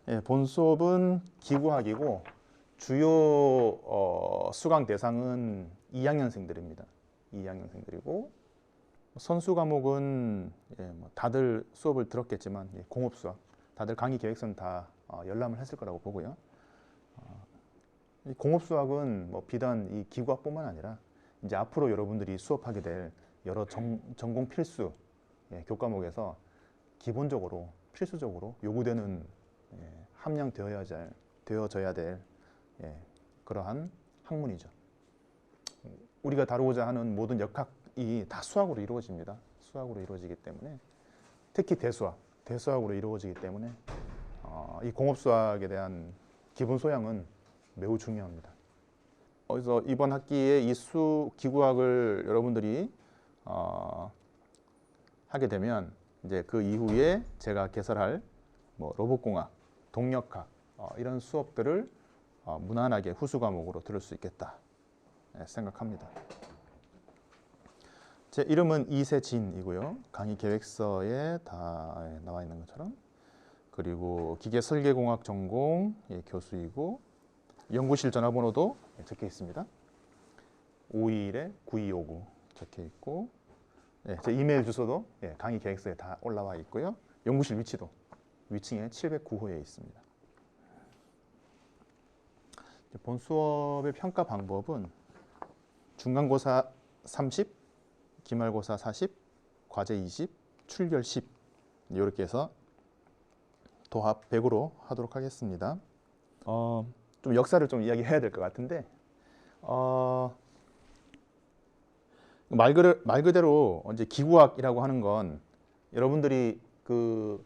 예, 본 수업은 기구학이고 주요 수강 대상은 2학년생들입니다. 2학년생들이고 선수 과목은 뭐 다들 수업을 들었겠지만 공업수학, 다들 강의 계획서는 다 열람을 했을 거라고 보고요. 이 공업수학은 뭐 비단 이 기구학뿐만 아니라 이제 앞으로 여러분들이 수업하게 될 여러 전공 필수 교과목에서 기본적으로 필수적으로 요구되는 함량되어져야 될 그러한 학문이죠. 우리가 다루고자 하는 모든 역학이 다 수학으로 이루어집니다. 수학으로 이루어지기 때문에 특히 대수학으로 이루어지기 때문에 이 공업수학에 대한 기본 소양은 매우 중요합니다. 그래서 이번 학기에 이 기구학을 여러분들이 하게 되면 이제 그 이후에 제가 개설할 뭐 로봇공학, 동력학 이런 수업들을 무난하게 후수 과목으로 들을 수 있겠다 생각합니다. 제 이름은 이세진이고요. 강의 계획서에 다 나와 있는 것처럼. 그리고 기계설계공학 전공 교수이고 연구실 전화번호도 적혀 있습니다. 521-9259 적혀 있고 제 이메일 주소도 강의 계획서에 다 올라와 있고요. 연구실 위치도 위층에 709호에 있습니다. 본 수업의 평가 방법은 중간고사 30, 기말고사 40, 과제 20, 출결 10 이렇게 해서 도합 100으로 하도록 하겠습니다. 좀 역사를 좀 이야기해야 될 것 같은데 말 그대로 이제 기구학이라고 하는 건 여러분들이 그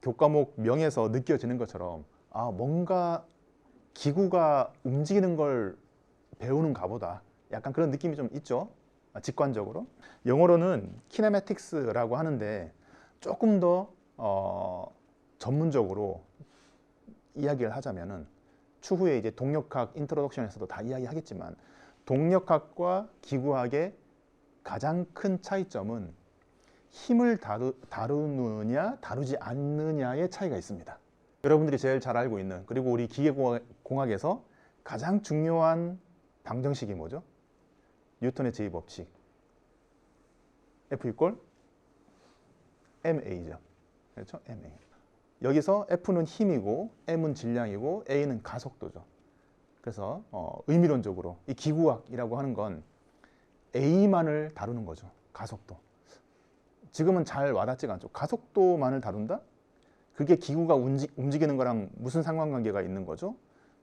교과목 명에서 느껴지는 것처럼 뭔가 기구가 움직이는 걸 배우는가 보다 약간 그런 느낌이 좀 있죠. 직관적으로 영어로는 키네매틱스라고 하는데 조금 더 전문적으로 이야기를 하자면은 추후에 이제 동력학 인트로덕션에서도 다 이야기하겠지만 동력학과 기구학의 가장 큰 차이점은 힘을 다루느냐 다루지 않느냐의 차이가 있습니다. 여러분들이 제일 잘 알고 있는 그리고 우리 기계공학에서 가장 중요한 방정식이 뭐죠? 뉴턴의 제2법칙 F 이퀄 ma죠. 그렇죠? ma. 여기서 F는 힘이고 M은 질량이고 A는 가속도죠. 그래서 의미론적으로 이 기구학이라고 하는 건 A만을 다루는 거죠. 가속도. 지금은 잘 와닿지가 않죠. 가속도만을 다룬다? 그게 기구가 움직이는 거랑 무슨 상관관계가 있는 거죠?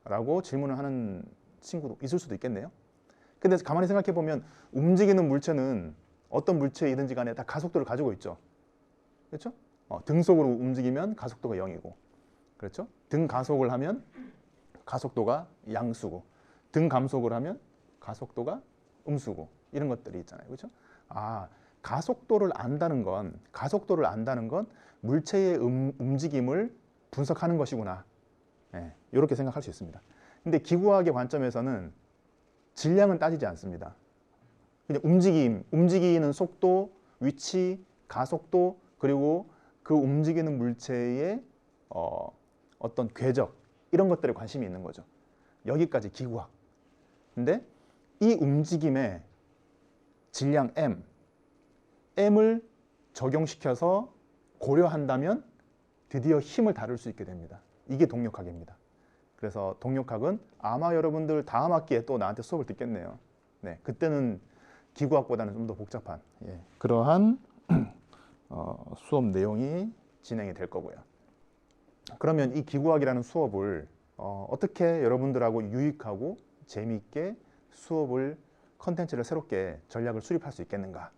라고 질문을 하는 친구도 있을 수도 있겠네요. 근데 가만히 생각해 보면 움직이는 물체는 어떤 물체이든지 간에 다 가속도를 가지고 있죠. 그렇죠? 등속으로 움직이면 가속도가 0이고 그렇죠? 등 가속을 하면 가속도가 양수고 등 감속을 하면 가속도가 음수고 이런 것들이 있잖아요. 그렇죠? 가속도를 안다는 건 물체의 움직임을 분석하는 것이구나. 이렇게 생각할 수 있습니다. 근데 기구학의 관점에서는 질량은 따지지 않습니다. 그냥 움직이는 속도, 위치, 가속도 그리고 그 움직이는 물체의 어떤 궤적 이런 것들에 관심이 있는 거죠. 여기까지 기구학. 근데 이 움직임에 질량 M을 적용시켜서 고려한다면 드디어 힘을 다룰 수 있게 됩니다. 이게 동력학입니다. 그래서 동력학은 아마 여러분들 다음 학기에 또 나한테 수업을 듣겠네요. 네, 그때는 기구학보다는 좀 더 복잡한 그러한 수업 내용이 진행이 될 거고요. 그러면 이 기구학이라는 수업을 어떻게 여러분들하고 유익하고 재미있게 수업을 컨텐츠를 새롭게 전략을 수립할 수 있겠는가?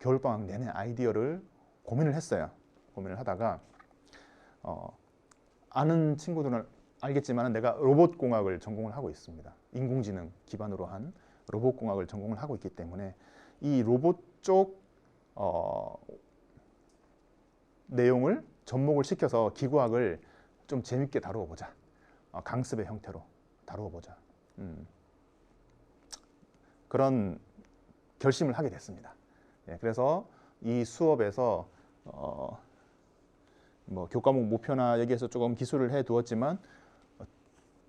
겨울방학 내내 아이디어를 고민을 했어요. 고민을 하다가 아는 친구들은 알겠지만 내가 로봇공학을 전공을 하고 있습니다. 인공지능 기반으로 한 로봇공학을 전공을 하고 있기 때문에 이 로봇 쪽 내용을 접목을 시켜서 기구학을 좀 재밌게 다루어 보자. 강습의 형태로 다루어 보자. 그런 결심을 하게 됐습니다. 그래서 이 수업에서 뭐 교과목 목표나 여기에서 조금 기술을 해 두었지만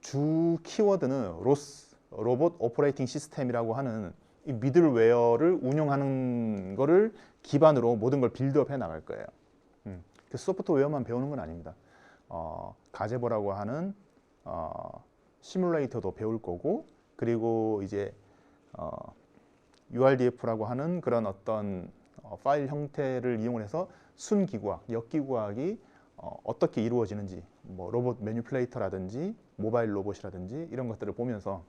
주 키워드는 로스 로봇 오퍼레이팅 시스템이라고 하는 이 미들웨어를 운영하는 거를 기반으로 모든 걸 빌드업 해 나갈 거예요. 그래서 소프트웨어만 배우는 건 아닙니다. 가제보라고 하는 시뮬레이터도 배울 거고, 그리고 이제 URDF라고 하는 그런 어떤 파일 형태를 이용해서 순기구학, 역기구학이 어떻게 이루어지는지, 뭐 로봇 매니플레이터라든지 모바일 로봇이라든지 이런 것들을 보면서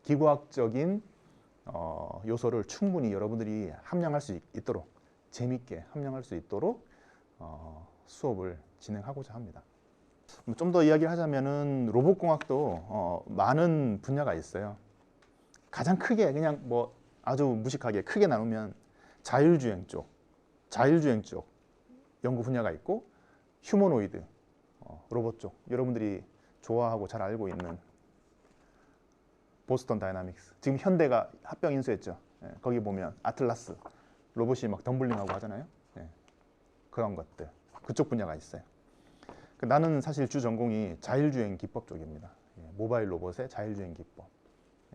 기구학적인 요소를 충분히 여러분들이 함양할 수 있도록, 재밌게 함양할 수 있도록 수업을 진행하고자 합니다. 좀 더 이야기를 하자면은 로봇공학도 많은 분야가 있어요. 가장 크게 그냥 뭐 아주 무식하게 크게 나누면 자율주행 쪽 연구 분야가 있고, 휴머노이드 로봇 쪽, 여러분들이 좋아하고 잘 알고 있는 보스턴 다이나믹스, 지금 현대가 합병 인수했죠. 거기 보면 아틀라스 로봇이 막 덤블링하고 하잖아요. 그런 것들, 그쪽 분야가 있어요. 나는 사실 주 전공이 자율주행 기법 쪽입니다. 모바일 로봇의 자율주행 기법,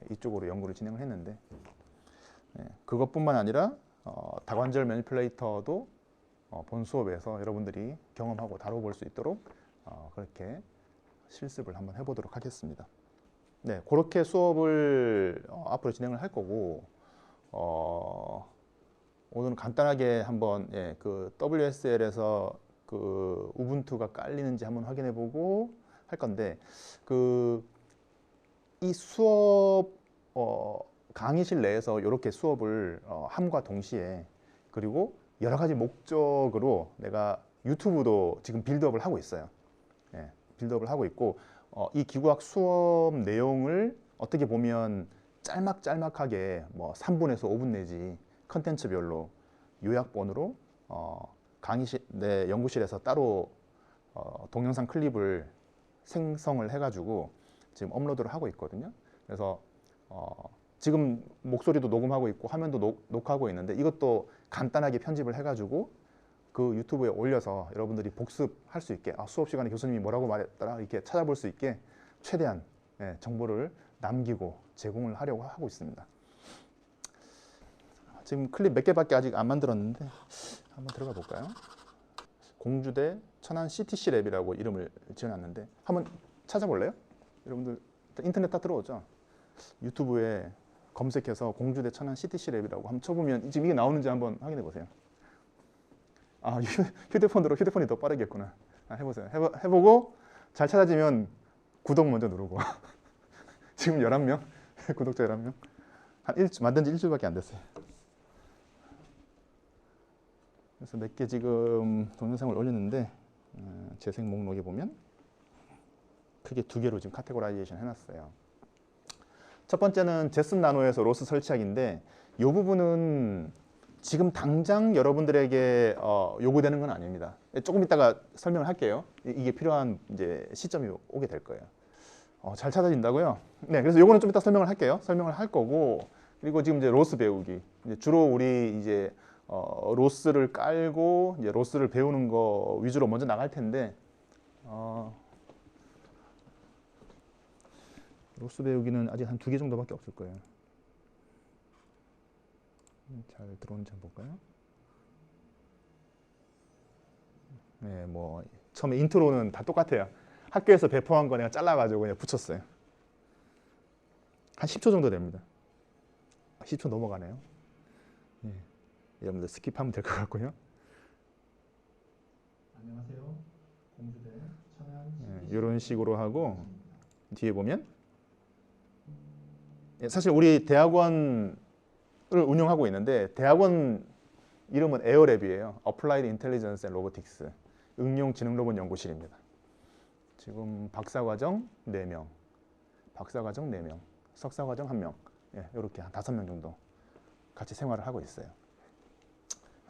이쪽으로 연구를 진행을 했는데, 그것뿐만 아니라 다관절 매니플레이터도 본 수업에서 여러분들이 경험하고 다뤄볼 수 있도록 그렇게 실습을 한번 해보도록 하겠습니다. 네, 그렇게 수업을 앞으로 진행을 할 거고, 오늘은 간단하게 한번 그 WSL에서 그 우분투가 깔리는지 한번 확인해보고 할 건데, 이 수업 강의실 내에서 이렇게 수업을 함과 동시에, 그리고 여러 가지 목적으로 내가 유튜브도 지금 빌드업을 하고 있어요. 빌드업을 하고 있고, 이 기구학 수업 내용을 어떻게 보면 짤막짤막하게 뭐 3분에서 5분 내지 컨텐츠별로 요약본으로 강의실 내 연구실에서 따로 동영상 클립을 생성을 해가지고 지금 업로드를 하고 있거든요. 그래서 지금 목소리도 녹음하고 있고 화면도 녹화하고 있는데, 이것도 간단하게 편집을 해가지고 그 유튜브에 올려서 여러분들이 복습할 수 있게, 수업 시간에 교수님이 뭐라고 말했더라 이렇게 찾아볼 수 있게 최대한 정보를 남기고 제공을 하려고 하고 있습니다. 지금 클립 몇 개밖에 아직 안 만들었는데 한번 들어가 볼까요? 공주대 천안 CTC 랩이라고 이름을 지어놨는데 한번 찾아볼래요? 여러분들 인터넷 다 들어오죠? 유튜브에 검색해서 공주대 천안 CTC 랩이라고 한번 쳐보면 지금 이게 나오는지 한번 확인해 보세요. 휴대폰이 더 빠르겠구나. 해보세요. 해보고 잘 찾아지면 구독 먼저 누르고. 지금 11명 구독자 11명, 만든 지 일주일밖에 안 됐어요. 그래서 몇 개 지금 동영상을 올렸는데, 재생 목록에 보면 크게 2개로 지금 카테고라이제이션 해놨어요. 첫 번째는 제슨 나노에서 로스 설치하기인데, 이 부분은 지금 당장 여러분들에게 요구되는 건 아닙니다. 조금 이따가 설명을 할게요. 이게 필요한 이제 시점이 오게 될 거예요. 잘 찾아진다고요? 네, 그래서 요거는 좀 이따 설명을 할게요. 설명을 할 거고, 그리고 지금 이제 로스 배우기. 이제 주로 우리 이제 로스를 깔고 이제 로스를 배우는 거 위주로 먼저 나갈 텐데, 로스 배우기는 아직 한 2개 정도밖에 없을 거예요. 잘 들어오는지 한번 볼까요? 네, 뭐 처음에 인트로는 다 똑같아요. 학교에서 배포한 거 내가 잘라가지고 그냥 붙였어요. 한 10초 정도 됩니다. 10초 넘어가네요. 여러분들 스킵하면 될 것 같고요. 안녕하세요. 공주대 천안. 이런 식으로 하고 뒤에 보면 사실 우리 대학원을 운영하고 있는데, 대학원 이름은 에어랩이에요. Applied Intelligence and Robotics, 응용지능 로봇 연구실입니다. 지금 박사과정 4명, 박사과정 4명, 석사과정 1명, 이렇게 한 5명 정도 같이 생활을 하고 있어요.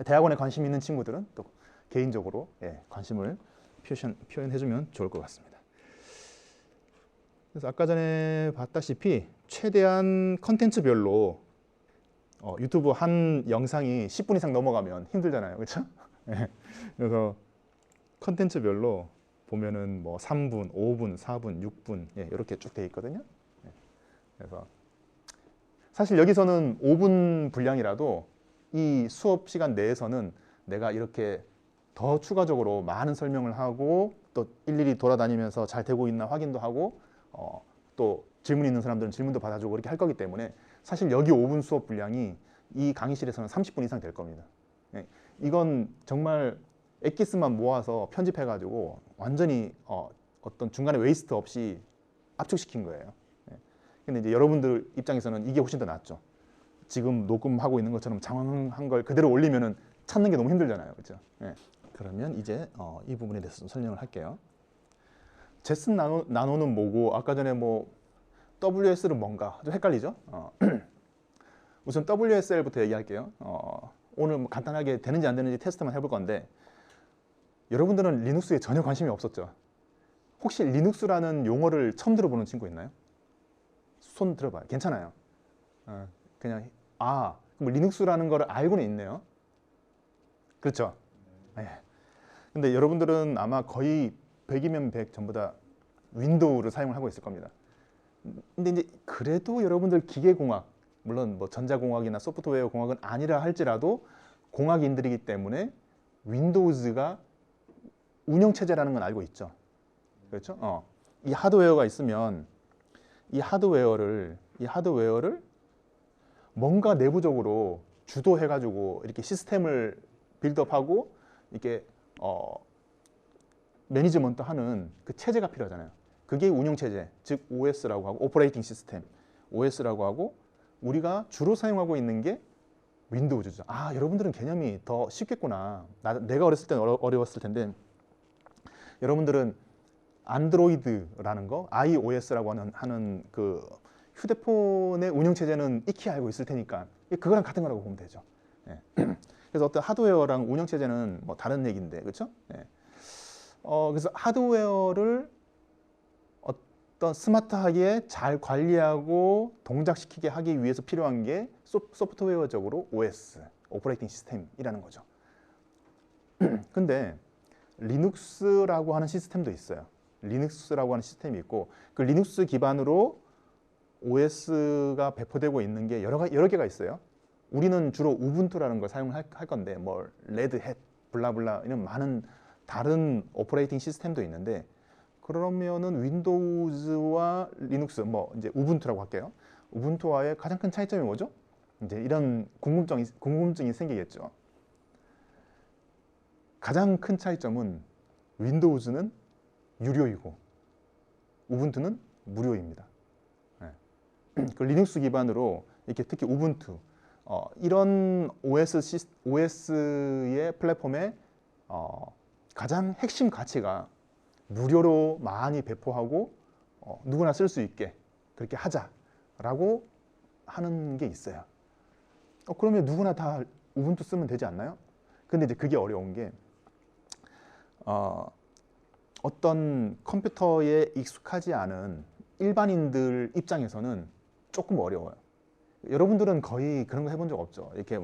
대학원에 관심 있는 친구들은 또 개인적으로 관심을 표현해주면 좋을 것 같습니다. 그래서 아까 전에 봤다시피 최대한 컨텐츠별로 유튜브 한 영상이 10분 이상 넘어가면 힘들잖아요, 그렇죠? 그래서 컨텐츠별로 보면은 뭐 3분, 5분, 4분, 6분 이렇게 쭉 돼 있거든요. 그래서 사실 여기서는 5분 분량이라도 이 수업 시간 내에서는 내가 이렇게 더 추가적으로 많은 설명을 하고 또 일일이 돌아다니면서 잘 되고 있나 확인도 하고 또 질문 있는 사람들은 질문도 받아주고 이렇게 할 거기 때문에 사실 여기 5분 수업 분량이 이 강의실에서는 30분 이상 될 겁니다. 이건 정말 엑기스만 모아서 편집해가지고 완전히 어떤 중간에 웨이스트 없이 압축시킨 거예요. 근데 이제 여러분들 입장에서는 이게 훨씬 더 낫죠. 지금 녹음하고 있는 것처럼 장황한 걸 그대로 올리면은 찾는 게 너무 힘들잖아요. 그렇죠? 그러면 이제 이 부분에 대해서 좀 설명을 할게요. 제슨 나노는 뭐고 아까 전에 뭐 WS는 뭔가 좀 헷갈리죠? 우선 WSL부터 얘기할게요. 오늘 뭐 간단하게 되는지 안 되는지 테스트만 해볼 건데 여러분들은 리눅스에 전혀 관심이 없었죠? 혹시 리눅스라는 용어를 처음 들어보는 친구 있나요? 손 들어봐요. 괜찮아요. 그냥 그럼 리눅스라는 거를 알고는 있네요. 그렇죠? 네. 근데 여러분들은 아마 거의 100이면 100 전부 다 윈도우를 사용을 하고 있을 겁니다. 근데 이제 그래도 여러분들 기계공학, 물론 뭐 전자공학이나 소프트웨어 공학은 아니라 할지라도 공학인들이기 때문에 윈도우즈가 운영체제라는 건 알고 있죠. 그렇죠? 이 하드웨어가 있으면 이 하드웨어를 뭔가 내부적으로 주도해가지고 이렇게 시스템을 빌드업하고 이렇게 매니지먼트하는 그 체제가 필요하잖아요. 그게 운영체제, 즉 OS라고 하고 오퍼레이팅 시스템, OS라고 하고 우리가 주로 사용하고 있는 게 윈도우즈죠. 여러분들은 개념이 더 쉽겠구나. 내가 어렸을 때는 어려웠을 텐데 여러분들은 안드로이드라는 거, iOS라고 하는 그 휴대폰의 운영체제는 익히 알고 있을 테니까 그거랑 같은 거라고 보면 되죠. 그래서 어떤 하드웨어랑 운영체제는 뭐 다른 얘기인데, 그렇죠? 그래서 하드웨어를 어떤 스마트하게 잘 관리하고 동작시키게 하기 위해서 필요한 게 소프트웨어적으로 OS, 오퍼레이팅 시스템이라는 거죠. 근데 리눅스라고 하는 시스템도 있어요. 리눅스라고 하는 시스템이 있고 그 리눅스 기반으로 OS가 배포되고 있는 게 여러 개가 있어요. 우리는 주로 우분투라는 걸 사용할 건데 뭐 레드햇, 블라블라 이런 많은 다른 오퍼레이팅 시스템도 있는데 그러면은 윈도우즈와 리눅스 뭐 이제 우분투라고 할게요. 우분투와의 가장 큰 차이점이 뭐죠? 이제 이런 궁금증이 생기겠죠. 가장 큰 차이점은 윈도우즈는 유료이고 우분투는 무료입니다. 그 리눅스 기반으로 이렇게 특히 우분투 이런 OS의 플랫폼의 가장 핵심 가치가 무료로 많이 배포하고 누구나 쓸 수 있게 그렇게 하자라고 하는 게 있어요. 그러면 누구나 다 우분투 쓰면 되지 않나요? 근데 이제 그게 어려운 게 어떤 컴퓨터에 익숙하지 않은 일반인들 입장에서는 조금 어려워요. 여러분들은 거의 그런 거 해본 적 없죠? 이렇게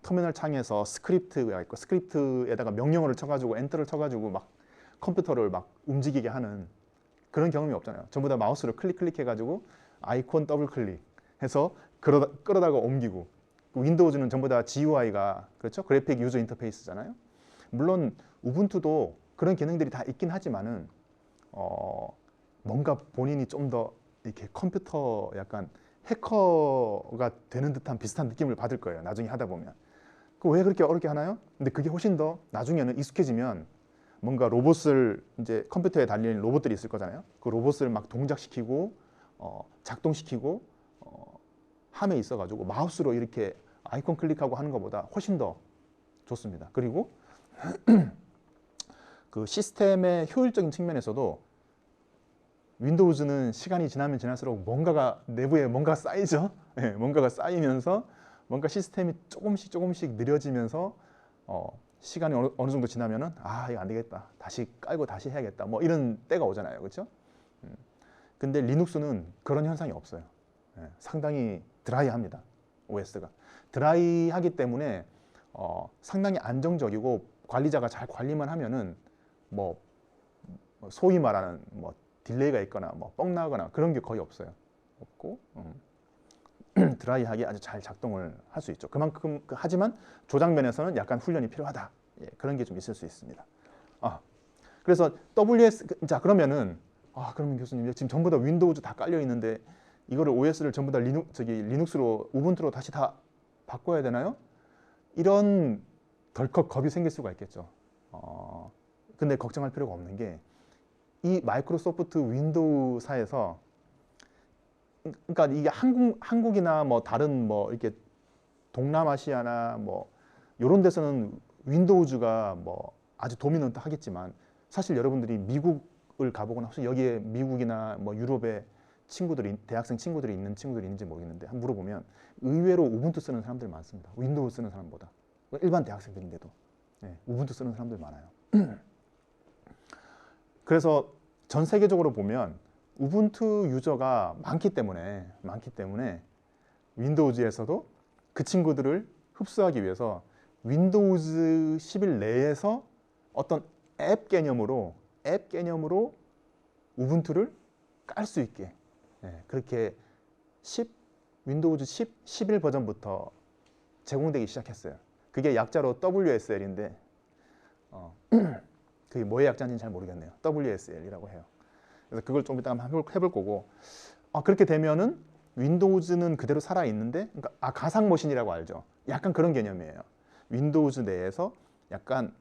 터미널 창에서 스크립트가 있고 스크립트에다가 명령어를 쳐가지고 엔터를 쳐가지고 막 컴퓨터를 막 움직이게 하는 그런 경험이 없잖아요. 전부 다 마우스로 클릭해가지고 아이콘 더블 클릭해서 끌어다가 옮기고 윈도우즈는 전부 다 GUI가 그렇죠? 그래픽 유저 인터페이스잖아요. 물론 우분투도 그런 기능들이 다 있긴 하지만은 뭔가 본인이 좀 더 이렇게 컴퓨터 약간 해커가 되는 듯한 비슷한 느낌을 받을 거예요. 나중에 하다 보면. 왜 그렇게 어렵게 하나요? 근데 그게 훨씬 더 나중에는 익숙해지면 뭔가 로봇을 이제 컴퓨터에 달린 로봇들이 있을 거잖아요. 그 로봇을 막 동작시키고 작동시키고 함에 있어가지고 마우스로 이렇게 아이콘 클릭하고 하는 것보다 훨씬 더 좋습니다. 그리고 그 시스템의 효율적인 측면에서도 윈도우즈는 시간이 지나면 지날수록 뭔가가 내부에 뭔가가 쌓이죠. 뭔가가 쌓이면서 뭔가 시스템이 조금씩 느려지면서 시간이 어느 정도 지나면은 이거 안 되겠다. 다시 깔고 다시 해야겠다. 뭐 이런 때가 오잖아요. 그렇죠? 근데 리눅스는 그런 현상이 없어요. 상당히 드라이합니다. OS가. 드라이하기 때문에 상당히 안정적이고 관리자가 잘 관리만 하면은 뭐 소위 말하는 뭐 딜레이가 있거나 뭐 뻥 나거나 그런 게 거의 없어요. 없고 드라이하게 아주 잘 작동을 할 수 있죠. 그만큼 하지만 조작 면에서는 약간 훈련이 필요하다. 예, 그런 게 좀 있을 수 있습니다. 그래서 WS 자 그러면은 그러면 교수님 지금 전부 다 윈도우즈 다 깔려 있는데 이거를 OS를 전부 다 리눅스로 우분투로 다시 다 바꿔야 되나요? 이런 덜컥 겁이 생길 수가 있겠죠. 근데 걱정할 필요가 없는 게 이 마이크로소프트 윈도우사에서 그러니까 이게 한국이나 뭐 다른 뭐 이렇게 동남아시아나 뭐 이런 데서는 윈도우즈가 뭐 아주 도미넌트 하겠지만 사실 여러분들이 미국을 가보거나 혹시 여기에 미국이나 뭐 유럽에 친구들이 대학생 친구들이 있는지 모르겠는데 한번 물어보면 의외로 우분투 쓰는 사람들 많습니다. 윈도우 쓰는 사람보다 일반 대학생들인데도 우분투 쓰는 사람들 많아요. 그래서 전 세계적으로 보면 우분투 유저가 많기 때문에 윈도우즈에서도 그 친구들을 흡수하기 위해서 윈도우즈 11 내에서 어떤 앱 개념으로 우분투를 깔 수 있게 그렇게 윈도우즈 10, 11 버전부터 제공되기 시작했어요. 그게 약자로 WSL인데 그게 뭐의 약자인지는 잘 모르겠네요. WSL이라고 해요. 그래서 그걸 좀 이따 한번 해볼 거고 그렇게 되면은 윈도우즈는 그대로 살아 있는데 그러니까 가상 머신이라고 알죠. 약간 그런 개념이에요. 윈도우즈 내에서 약간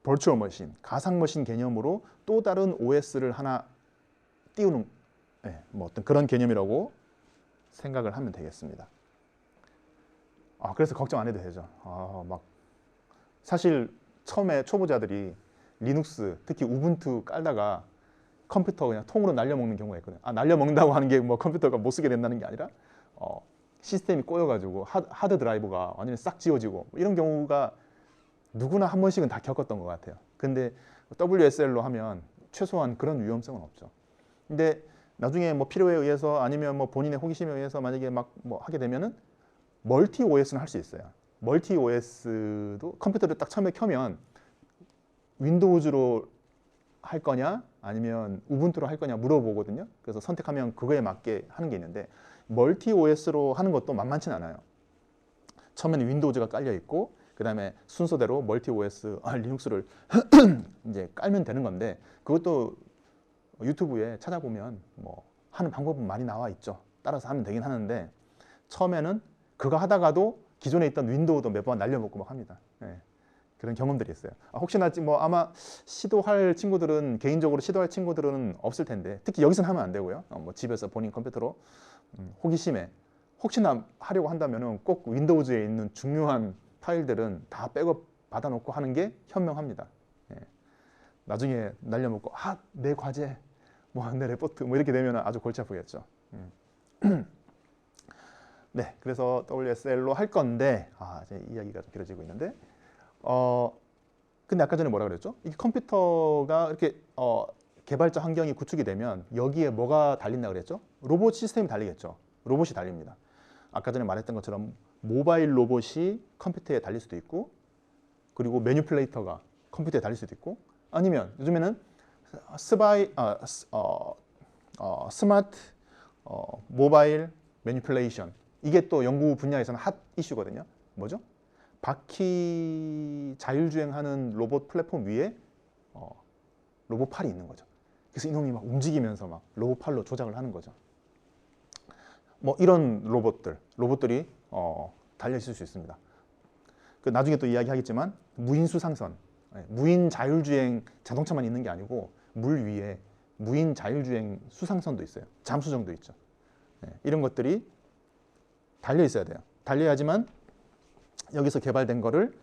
버추얼 머신, 가상 머신 개념으로 또 다른 OS를 하나 띄우는 뭐 어떤 그런 개념이라고 생각을 하면 되겠습니다. 그래서 걱정 안 해도 되죠. 막 사실 처음에 초보자들이 리눅스, 특히 우분투 깔다가 컴퓨터 그냥 통으로 날려먹는 경우가 있거든요. 날려먹는다고 하는 게 뭐 컴퓨터가 못 쓰게 된다는 게 아니라 시스템이 꼬여가지고 하드 드라이브가 완전히 싹 지워지고 이런 경우가 누구나 한 번씩은 다 겪었던 것 같아요. 근데 WSL로 하면 최소한 그런 위험성은 없죠. 근데 나중에 뭐 필요에 의해서 아니면 뭐 본인의 호기심에 의해서 만약에 막 뭐 하게 되면은 멀티 OS는 할 수 있어요. 멀티 OS도 컴퓨터를 딱 처음에 켜면 윈도우즈로 할 거냐 아니면 우분투로 할 거냐 물어보거든요. 그래서 선택하면 그거에 맞게 하는 게 있는데 멀티 OS로 하는 것도 만만치 않아요. 처음에는 윈도우즈가 깔려 있고 그 다음에 순서대로 멀티 OS 리눅스를 이제 깔면 되는 건데 그것도 유튜브에 찾아보면 뭐 하는 방법은 많이 나와 있죠. 따라서 하면 되긴 하는데 처음에는 그거 하다가도 기존에 있던 윈도우도 몇 번 날려먹고 막 합니다. 그런 경험들이 있어요. 혹시나 뭐 아마 시도할 친구들은 개인적으로 시도할 친구들은 없을 텐데 특히 여기서는 하면 안 되고요. 뭐 집에서 본인 컴퓨터로 호기심에 혹시나 하려고 한다면은 꼭 윈도우즈에 있는 중요한 파일들은 다 백업 받아놓고 하는 게 현명합니다. 나중에 날려먹고 내 과제, 뭐 내 레포트 뭐 이렇게 되면 아주 골치 아프겠죠. 네, 그래서 WSL로 할 건데 이제 이야기가 좀 길어지고 있는데 근데 아까 전에 뭐라 그랬죠? 이 컴퓨터가 이렇게 개발자 환경이 구축이 되면 여기에 뭐가 달린다 그랬죠? 로봇 시스템이 달리겠죠. 로봇이 달립니다. 아까 전에 말했던 것처럼 모바일 로봇이 컴퓨터에 달릴 수도 있고 그리고 매니플레이터가 컴퓨터에 달릴 수도 있고 아니면 요즘에는 스마트 모바일 매니플레이션 이게 또 연구 분야에서는 핫 이슈거든요. 뭐죠? 바퀴 자율주행하는 로봇 플랫폼 위에 로봇 팔이 있는 거죠. 그래서 이놈이 막 움직이면서 막 로봇 팔로 조작을 하는 거죠. 뭐 이런 로봇들이 달려 있을 수 있습니다. 그 나중에 또 이야기하겠지만 무인 수상선, 무인 자율주행 자동차만 있는 게 아니고 물 위에 무인 자율주행 수상선도 있어요. 잠수정도 있죠. 이런 것들이 달려 있어야 돼요. 달려야지만 여기서 개발된 거를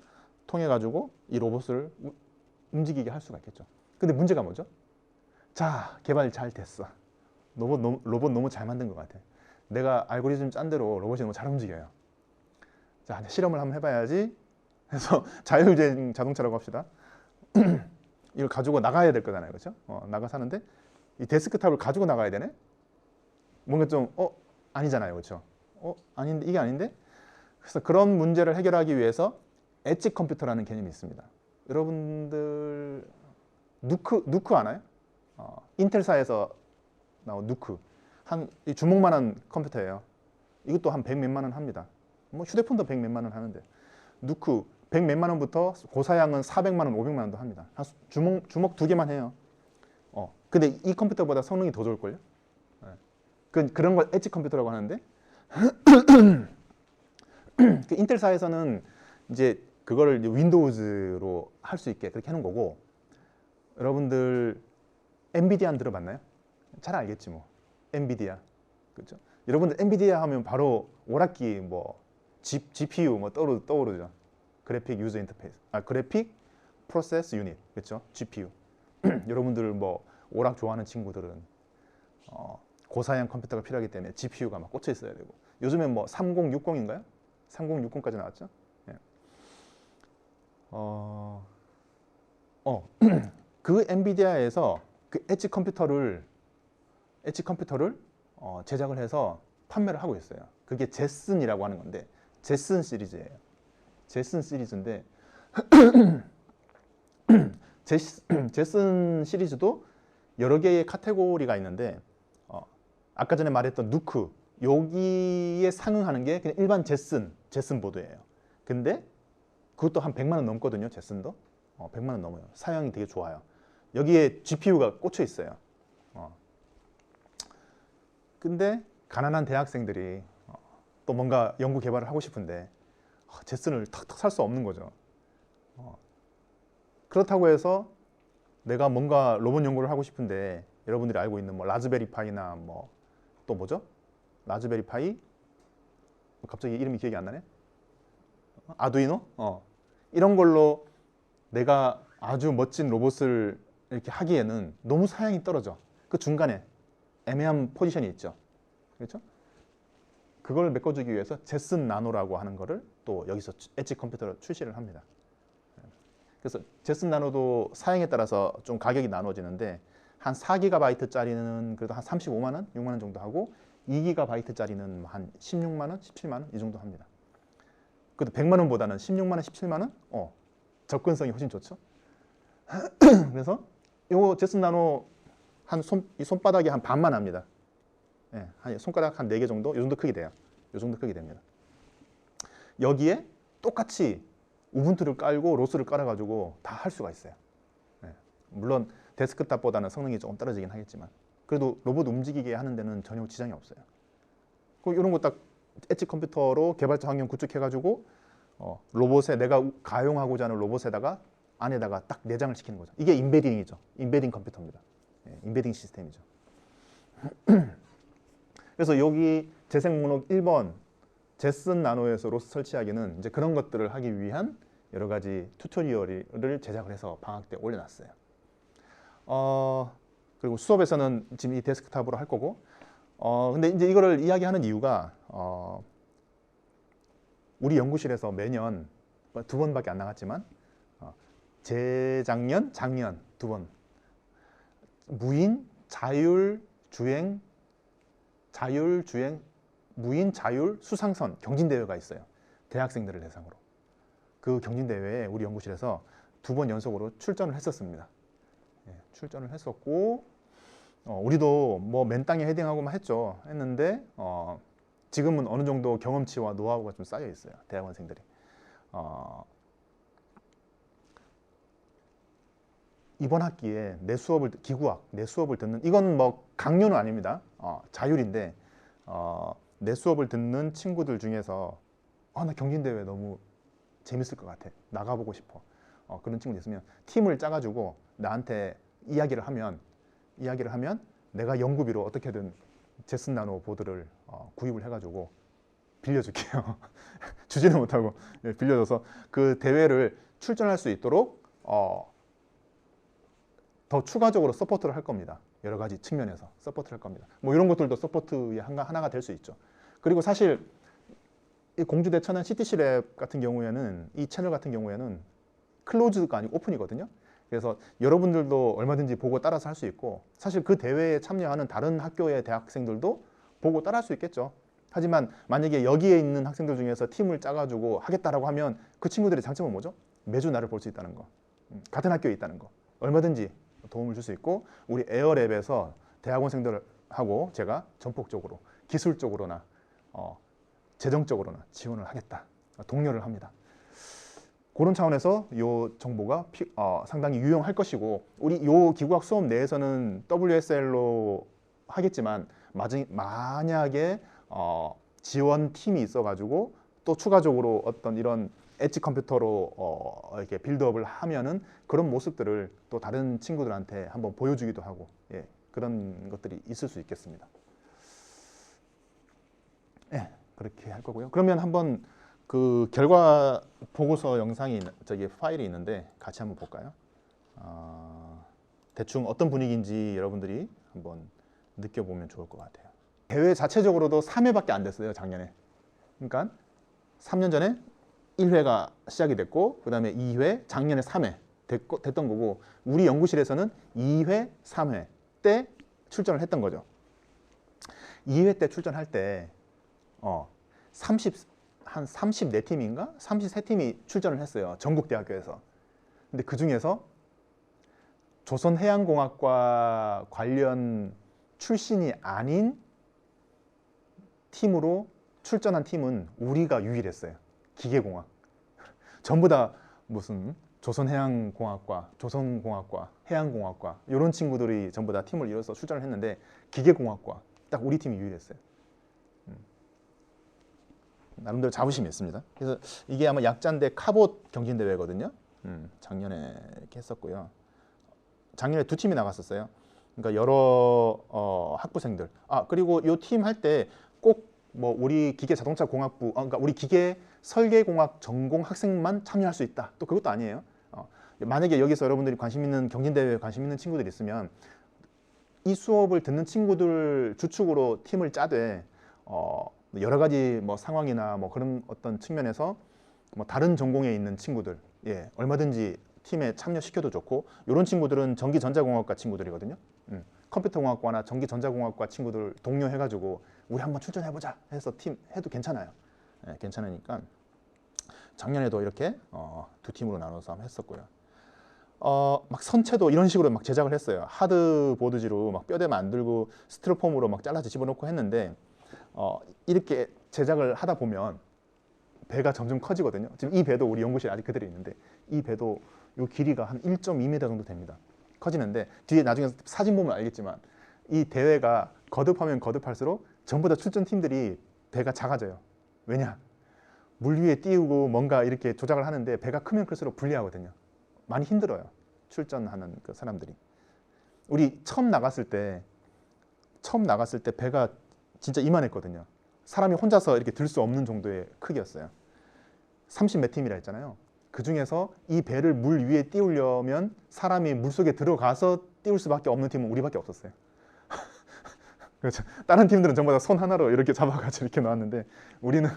통해 가지고 이 로봇을 움직이게 할 수가 있겠죠. 근데 문제가 뭐죠? 자, 개발 잘 됐어. 로봇 너무 잘 만든 것 같아. 내가 알고리즘 짠 대로 로봇이 너무 잘 움직여요. 자, 실험을 한번 해봐야지. 그래서 자율주행 자동차라고 합시다. 이걸 가지고 나가야 될 거잖아요, 그렇죠? 나가서 하는데 이 데스크탑을 가지고 나가야 되네. 뭔가 좀 아니잖아요, 그렇죠? 아닌데 이게 아닌데. 그래서 그런 문제를 해결하기 위해서 엣지 컴퓨터라는 개념이 있습니다. 여러분들 누크 아나요? 인텔사에서 나온 누크 한 이 주먹만한 컴퓨터예요. 이것도 한 100 몇만 원 합니다. 뭐 휴대폰도 100 몇만 원 하는데 누크 100 몇만 원부터 고사양은 400만 원, 500만 원도 합니다. 한 주먹 두 개만 해요. 근데 이 컴퓨터보다 성능이 더 좋을걸요? 그런 걸 엣지 컴퓨터라고 하는데 그 인텔사에서는 이제 그거를 이제 윈도우즈로 할 수 있게 그렇게 하는 거고 여러분들 엔비디아 들어봤나요? 잘 알겠지 뭐 엔비디아 그렇죠? 여러분들 엔비디아 하면 바로 오락기 뭐 GPU 뭐 떠오르죠. 그래픽 유저 인터페이스 그래픽 프로세스 유닛 그렇죠? GPU 여러분들 뭐 오락 좋아하는 친구들은 고사양 컴퓨터가 필요하기 때문에 GPU가 막 꽂혀 있어야 되고 요즘엔 뭐 3060인가요? 3060까지 나왔죠? 예. 그 엔비디아에서 그 엣지 컴퓨터를 제작을 해서 판매를 하고 있어요. 그게 제슨이라고 하는 건데 제슨 시리즈예요. 제슨 시리즈인데 제슨 시리즈도 여러 개의 카테고리가 있는데 아까 전에 말했던 누크 여기에 상응하는 게 그냥 일반 제슨 보드예요. 근데 그것도 한 100만 원 넘거든요. 제슨도 100만 원 넘어요. 사양이 되게 좋아요. 여기에 GPU가 꽂혀 있어요. 근데 가난한 대학생들이 또 뭔가 연구 개발을 하고 싶은데 제슨을 탁탁 살 수 없는 거죠. 그렇다고 해서 내가 뭔가 로봇 연구를 하고 싶은데 여러분들이 알고 있는 뭐 라즈베리 파이나 뭐 또 뭐죠? 라즈베리 파이? 갑자기 이름이 기억이 안 나네? 아두이노? 이런 걸로 내가 아주 멋진 로봇을 이렇게 하기에는 너무 사양이 떨어져. 그 중간에 애매한 포지션이 있죠. 그렇죠? 그걸 메꿔주기 위해서 제슨 나노라고 하는 거를 또 여기서 엣지 컴퓨터로 출시를 합니다. 그래서 제슨 나노도 사양에 따라서 좀 가격이 나눠지는데 한 4GB짜리는 그래도 한 35만 원, 6만 원 정도 하고 2GB짜리는 한 16만 원, 17만 원 이 정도 합니다. 그래도 100만 원보다는 16만 원, 17만 원? 접근성이 훨씬 좋죠. 그래서 요 제슨 나노 이 손바닥이 한 반만 합니다. 예, 한 손가락 한 4개 정도? 이 정도 크기 돼요. 이 정도 크기 됩니다. 여기에 똑같이 우분투를 깔고 로스를 깔아가지고 다 할 수가 있어요. 예, 물론 데스크탑보다는 성능이 조금 떨어지긴 하겠지만 그래도 로봇 움직이게 하는 데는 전혀 지장이 없어요. 이런 거 딱 엣지 컴퓨터로 개발자 환경 구축해가지고 로봇에 내가 가용하고자 하는 로봇에다가 안에다가 딱 내장을 시키는 거죠. 이게 임베딩이죠. 임베딩 컴퓨터입니다. 예, 임베딩 시스템이죠. 그래서 여기 재생 목록 1번 제슨 나노에서 로스 설치하기는 이제 그런 것들을 하기 위한 여러 가지 튜토리얼을 제작을 해서 방학 때 올려놨어요. 그리고 수업에서는 지금 이 데스크탑으로 할 거고 근데 이제 이거를 이야기하는 이유가 우리 연구실에서 매년 2번밖에 안 나갔지만 재작년, 작년 2번 무인 자율주행 무인 자율 수상선 경진대회가 있어요. 대학생들을 대상으로. 그 경진대회에 우리 연구실에서 2번 연속으로 출전을 했었습니다. 예, 출전을 했었고 우리도 뭐 맨땅에 헤딩하고만 했는데 지금은 어느 정도 경험치와 노하우가 좀 쌓여 있어요. 대학원생들이. 이번 학기에 기구학 내 수업을 듣는 이건 뭐 강요는 아닙니다. 자율인데 내 수업을 듣는 친구들 중에서 나 경진대회 너무 재밌을 것 같아. 나가보고 싶어. 그런 친구들 있으면 팀을 짜가지고 나한테 이야기를 하면 내가 연구비로 어떻게든 제슨 나노 보드를 구입을 해가지고 빌려줄게요. 주지는 못하고 빌려줘서 그 대회를 출전할 수 있도록 더 추가적으로 서포트를 할 겁니다. 여러 가지 측면에서 서포트를 할 겁니다. 뭐 이런 것들도 서포트의 하나가 될 수 있죠. 그리고 사실 이 공주대천안 CTC랩 같은 경우에는 이 채널 같은 경우에는 클로즈가 아니고 오픈이거든요. 그래서 여러분들도 얼마든지 보고 따라서 할 수 있고 사실 그 대회에 참여하는 다른 학교의 대학생들도 보고 따라할 수 있겠죠. 하지만 만약에 여기에 있는 학생들 중에서 팀을 짜가지고 하겠다라고 하면 그 친구들의 장점은 뭐죠? 매주 나를 볼 수 있다는 거. 같은 학교에 있다는 거. 얼마든지 도움을 줄 수 있고 우리 에어랩에서 대학원생들하고 제가 전폭적으로 기술적으로나 재정적으로나 지원을 하겠다. 독려를 합니다. 그런 차원에서 이 정보가 상당히 유용할 것이고 우리 이 기구학 수업 내에서는 WSL로 하겠지만 만약에 지원팀이 있어가지고 또 추가적으로 어떤 이런 엣지 컴퓨터로 이렇게 빌드업을 하면은 그런 모습들을 또 다른 친구들한테 한번 보여주기도 하고 예, 그런 것들이 있을 수 있겠습니다. 예, 그렇게 할 거고요. 그러면 한번 그 결과 보고서 영상이 저기 파일이 있는데 같이 한번 볼까요? 대충 어떤 분위기인지 여러분들이 한번 느껴보면 좋을 것 같아요. 대회 자체적으로도 3회밖에 안 됐어요, 작년에. 그러니까 3년 전에 1회가 시작이 됐고 그 다음에 2회, 작년에 3회 됐던 거고 우리 연구실에서는 2회, 3회 때 출전을 했던 거죠. 2회 때 출전할 때 한 34팀인가? 33팀이 출전을 했어요. 전국 대학교에서. 근데 그 중에서 조선해양공학과 관련 출신이 아닌 팀으로 출전한 팀은 우리가 유일했어요. 기계공학. 전부 다 무슨 조선해양공학과, 조선공학과, 해양공학과 이런 친구들이 전부 다 팀을 이뤄서 출전을 했는데 기계공학과 딱 우리 팀이 유일했어요. 나름대로 자부심이 있습니다. 그래서 이게 아마 약자인데 카봇 경진대회거든요. 작년에 이렇게 했었고요. 작년에 2팀이 나갔었어요. 그러니까 여러 학부생들. 그리고 이 팀 할 때 꼭 뭐 우리 기계자동차공학부, 그러니까 우리 기계 설계공학 전공 학생만 참여할 수 있다. 또 그것도 아니에요. 만약에 여기서 여러분들이 관심 있는 경진대회에 관심 있는 친구들이 있으면 이 수업을 듣는 친구들 주축으로 팀을 짜되 여러 가지 뭐 상황이나 뭐 그런 어떤 측면에서 뭐 다른 전공에 있는 친구들 얼마든지 팀에 참여시켜도 좋고 이런 친구들은 전기전자공학과 친구들이거든요. 컴퓨터공학과나 전기전자공학과 친구들 동료해가지고 우리 한번 출전해보자 해서 팀 해도 괜찮아요. 괜찮으니까 작년에도 이렇게 2팀으로 나눠서 한번 했었고요. 막 선체도 이런 식으로 막 제작을 했어요. 하드보드지로 막 뼈대 만들고 스티로폼으로 막 잘라서 집어넣고 했는데 이렇게 제작을 하다 보면 배가 점점 커지거든요. 지금 이 배도 우리 연구실에 아직 그대로 있는데 이 배도 요 길이가 한 1.2m 정도 됩니다. 커지는데 뒤에 나중에 사진 보면 알겠지만 이 대회가 거듭하면 거듭할수록 전부 다 출전팀들이 배가 작아져요. 왜냐? 물 위에 띄우고 뭔가 이렇게 조작을 하는데 배가 크면 클수록 불리하거든요. 많이 힘들어요. 출전하는 그 사람들이. 우리 처음 나갔을 때 배가 진짜 이만했거든요. 사람이 혼자서 이렇게 들 수 없는 정도의 크기였어요. 30 몇 팀이라 했잖아요. 그 중에서 이 배를 물 위에 띄우려면 사람이 물속에 들어가서 띄울 수밖에 없는 팀은 우리밖에 없었어요. 그렇죠. 다른 팀들은 전부 다 손 하나로 이렇게 잡아가지고 이렇게 나왔는데 우리는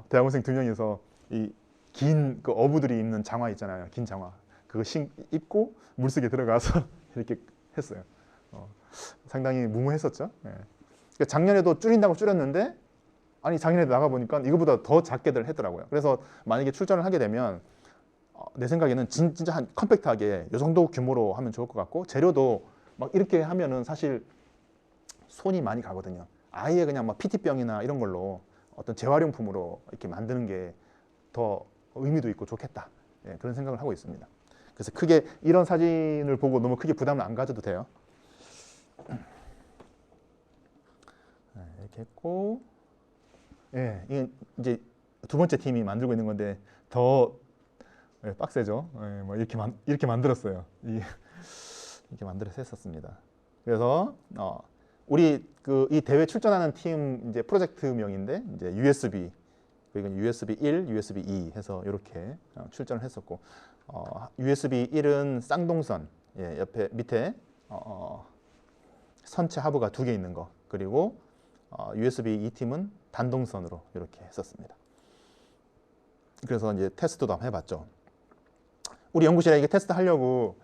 대학원생 2명이서 이 긴 그 어부들이 입는 장화 있잖아요. 긴 장화. 그거 입고 물속에 들어가서 이렇게 했어요. 상당히 무모했었죠. 그러니까 작년에도 줄인다고 줄였는데 아니 작년에도 나가보니까 이거보다 더 작게들 했더라고요. 그래서 만약에 출전을 하게 되면 내 생각에는 진짜 한 컴팩트하게 이 정도 규모로 하면 좋을 것 같고 재료도 막 이렇게 하면은 사실 손이 많이 가거든요. 아예 그냥 막 PT병이나 이런 걸로 어떤 재활용품으로 이렇게 만드는 게 더 의미도 있고 좋겠다. 그런 생각을 하고 있습니다. 그래서 크게 이런 사진을 보고 너무 크게 부담을 안 가져도 돼요. 이렇게 했고 이게 이제 두 번째 팀이 만들고 있는 건데 더 빡세죠. 뭐 이렇게 만들었어요. 이렇게 만들어서 했었습니다. 그래서 우리 이 대회 출전하는 팀 이제 프로젝트명인데 이제 USB 그리고 USB 1, USB 2 해서 이렇게 출전을 했었고 USB 1은 쌍동선 옆에 밑에 선체 하부가 2개 있는 거 그리고 USB 2팀은 단동선으로 이렇게 했었습니다. 그래서 이제 테스트도 한번 해봤죠. 우리 연구실에 이게 테스트 하려고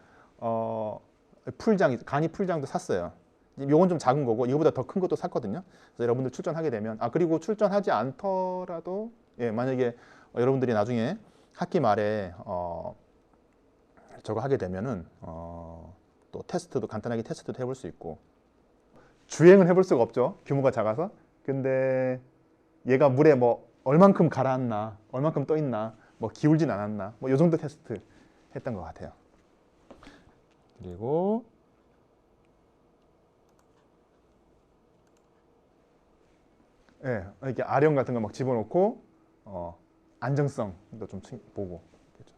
간이 풀장도 샀어요. 요건 좀 작은 거고 이거보다 더 큰 것도 샀거든요. 그래서 여러분들 출전하게 되면 그리고 출전하지 않더라도 만약에 여러분들이 나중에 학기 말에 저거 하게 되면은 또 테스트도 간단하게 테스트도 해볼 수 있고 주행은 해볼 수가 없죠. 규모가 작아서. 근데 얘가 물에 뭐 얼만큼 가라앉나, 얼만큼 떠 있나, 뭐 기울진 않았나, 뭐 요 정도 테스트 했던 것 같아요. 그리고 예, 이렇게 아령 같은 거 막 집어넣고 안정성도 좀 보고. 그렇죠.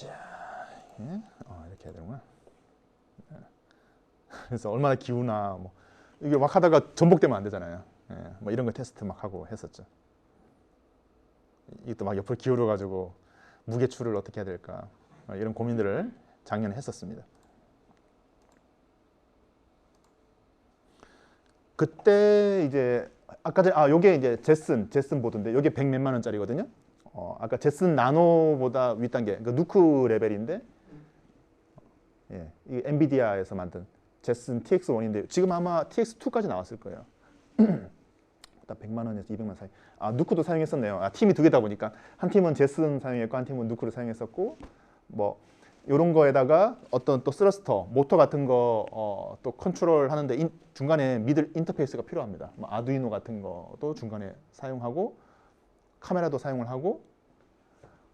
자, 예? 이렇게 해야 되는구나. 예. 그래서 얼마나 기우나 뭐 이게 막 하다가 전복되면 안 되잖아요. 예, 뭐 이런 거 테스트 막 하고 했었죠. 이것도 막 옆으로 기울어 가지고 무게추를 어떻게 해야 될까 이런 고민들을 작년에 했었습니다. 그때 이제 아까 전에 요게 이제 제슨 보드인데 요게 100 몇만 원짜리거든요. 아까 제슨 나노보다 윗단계 그 누크 레벨인데 예, 이 엔비디아에서 만든 제슨 TX1인데 지금 아마 TX2까지 나왔을 거예요. 100만 원에서 200만 원 사이. 누크도 사용했었네요. 팀이 두 개다 보니까 한 팀은 제슨 사용했고 한 팀은 누크를 사용했었고 뭐 이런 거에다가 어떤 또 스러스터, 모터 같은 거 또 컨트롤 하는데 중간에 미들 인터페이스가 필요합니다. 뭐 아두이노 같은 것도 중간에 사용하고 카메라도 사용을 하고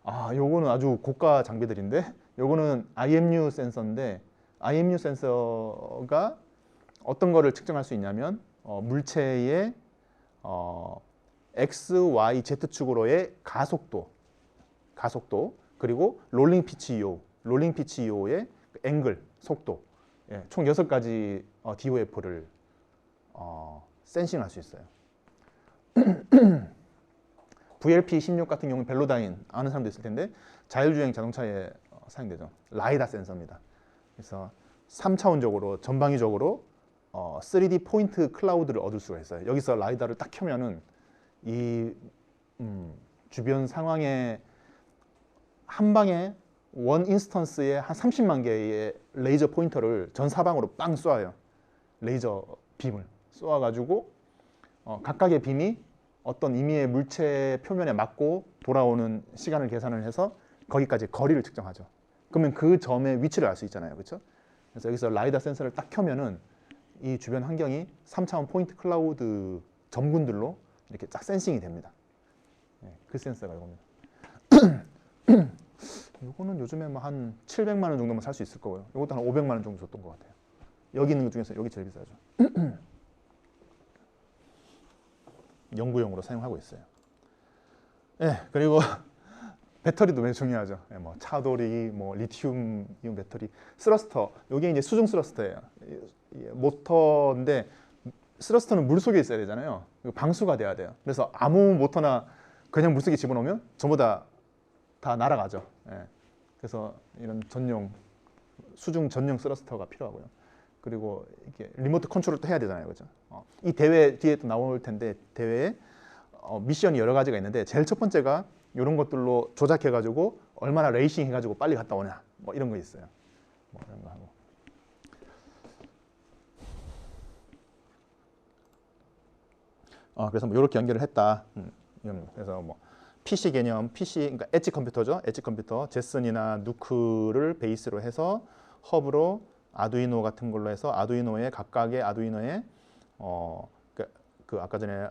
요거는 아주 고가 장비들인데 요거는 IMU 센서인데 IMU 센서가 어떤 거를 측정할 수 있냐면 물체의 X, Y, Z축으로의 가속도 그리고 롤링 피치 이오의 앵글, 속도 총 6가지 DOF를 센싱할 수 있어요. VLP16 같은 경우는 벨로다인 아는 사람도 있을 텐데 자율주행 자동차에 사용되죠. 라이다 센서입니다. 그래서 3차원적으로 전방위적으로 3D 포인트 클라우드를 얻을 수가 있어요. 여기서 라이다를 딱 켜면은 이 주변 상황에 한 방에 원 인스턴스에 한 30만 개의 레이저 포인터를 전 사방으로 빵 쏘아요. 레이저 빔을 쏘아가지고 각각의 빔이 어떤 임의의 물체 표면에 맞고 돌아오는 시간을 계산을 해서 거기까지 거리를 측정하죠. 그러면 그 점의 위치를 알 수 있잖아요. 그렇죠? 그래서 여기서 라이다 센서를 딱 켜면은 이 주변 환경이 3차원 포인트 클라우드 점군들로 이렇게 쫙 센싱이 됩니다. 그 센서가 이겁니다. 이거는 요즘에 뭐 한 700만 원 정도면 살 수 있을 거고요. 이것도 한 500만 원 정도 줬던 것 같아요. 여기 있는 것 중에서 여기 제일 비싸죠. 연구용으로 사용하고 있어요. 그리고 배터리도 매우 중요하죠. 뭐 차돌이, 뭐 리튬 이온 배터리, 스러스터. 이게 이제 수중 스러스터예요. 모터인데 스러스터는 물 속에 있어야 되잖아요. 방수가 돼야 돼요. 그래서 아무 모터나 그냥 물 속에 집어넣으면 전부 다 날아가죠. 그래서 이런 수중 전용 스러스터가 필요하고요. 그리고 이렇게 리모트 컨트롤도 해야 되잖아요, 그죠? 이 대회 뒤에 또 나올 텐데 대회에 미션이 여러 가지가 있는데 제일 첫 번째가 이런 것들로 조작해가지고 얼마나 레이싱 해가지고 빨리 갔다 오냐, 뭐 이런 거 있어요. 뭐 이런 거 하고. 그래서 뭐 이렇게 연결을 했다. 그래서 뭐 PC 개념, 그러니까 엣지 컴퓨터죠. 엣지 컴퓨터, 제슨이나 누크를 베이스로 해서 허브로 아두이노 같은 걸로 해서 아두이노에 각각의 아두이노에 그 아까 전에